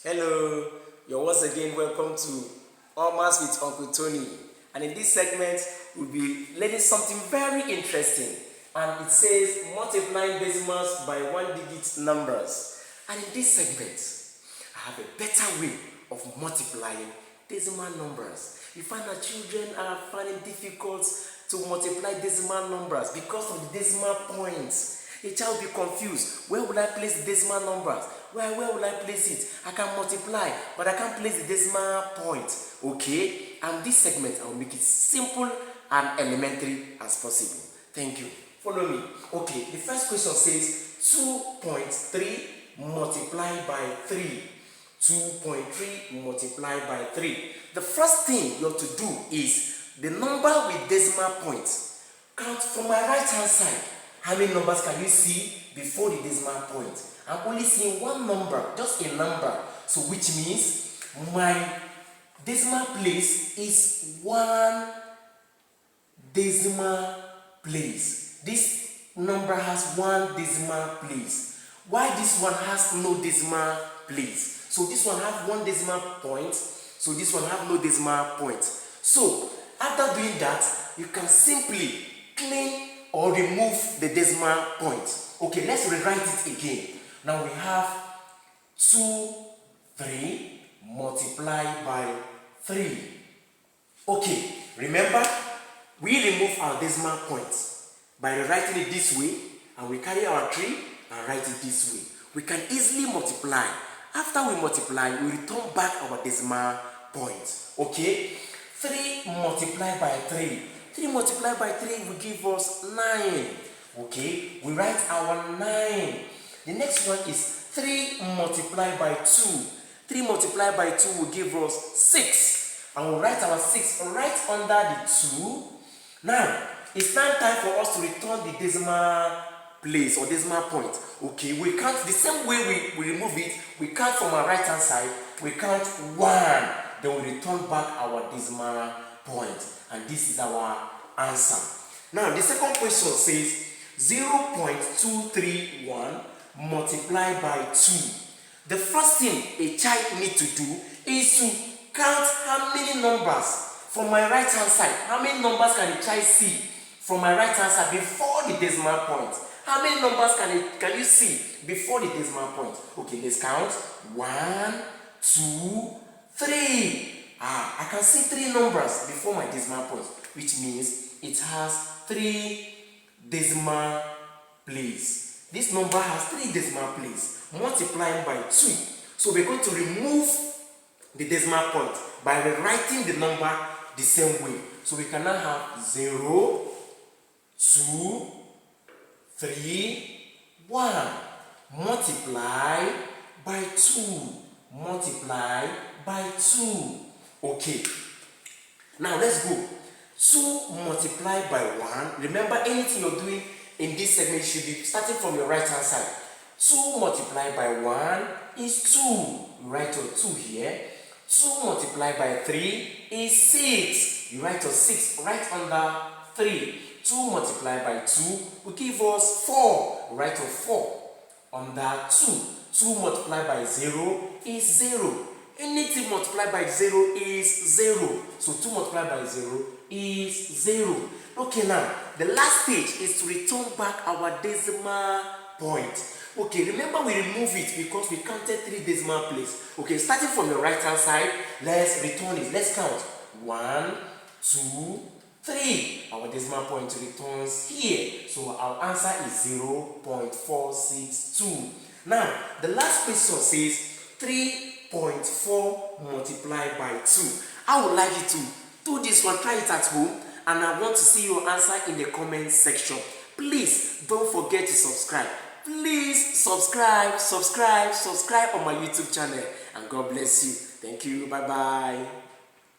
Hello, you're once again welcome to All Maths with Uncle Tony. And in this segment, we'll be learning something very interesting. And it says multiplying decimals by one-digit numbers. And in this segment, I have a better way of multiplying decimal numbers. You find that children are finding it difficult to multiply decimal numbers because of the decimal points. A child will be confused. Where will I place the decimal numbers? Where will I place it? I can multiply, but I can't place the decimal point. Okay? And this segment, I will make it simple and elementary as possible. Thank you. Follow me. Okay, the first question says 2.3 multiplied by 3. 2.3 multiplied by 3. The first thing you have to do is the number with decimal points. Count from my right hand side. How many numbers can you see before the decimal point? I'm only seeing one number, just a number. So which means my decimal place is one decimal place. This number has one decimal place. Why this one has no decimal place? So this one has one decimal point. So this one has no decimal point. So after doing that, you can simply clean or remove the decimal point. Okay, let's rewrite it again. Now we have 3 multiplied by 3. Okay, remember, we remove our decimal points by rewriting it this way, and we carry our 3 and write it this way. We can easily multiply. After we multiply, we return back our decimal point. Okay, 3 multiplied by 3. 3 multiplied by 3 will give us 9. Okay, we write our 9. The next one is 3 multiplied by 2. 3 multiplied by 2 will give us 6. And we'll write our 6 right under the 2. Now, it's now time for us to return the decimal place or decimal point. Okay, we count the same way we remove it. We count from our right hand side. We count 1. Then we return back our decimal point. And this is our answer. Now, the second question says 0.231 multiplied by 2. The first thing a child needs to do is to count how many numbers from my right hand side. How many numbers can a child see from my right hand side before the decimal point? How many numbers can you see before the decimal point? Okay, let's count. 1, 2, 3. I can see 3 numbers before my decimal point, which means it has 3 decimal places. This number has 3 decimal places, multiplying by 2. So we're going to remove the decimal point by rewriting the number the same way. So we can now have 0, 2, 3, 1. Multiply by 2. Multiply by 2. Okay. Now let's go. 2 multiplied by 1. Remember, anything you're doing in this segment should be starting from your right hand side. 2 multiplied by 1 is 2. You write your 2 here. 2 multiplied by 3 is 6. You write your 6 right under 3. 2 multiplied by 2 will give us 4. You write your 4 under 2. 2 multiplied by 0 is 0. Anything multiplied by 0 is 0. So 2 multiplied by 0 is 0. Okay, now the last stage is to return back our decimal point. Okay, remember we remove it because we counted 3 decimal places. Okay, starting from your right hand side, let's return it. Let's count. 1, 2, 3. Our decimal point returns here. So our answer is 0.462. Now, the last question says 3.4 multiplied by 2. I would like you to do this one, try it at home, and I want to see your answer in the comment section. Please don't forget to subscribe. Please subscribe on my YouTube channel, and God bless you. Thank you. Bye bye.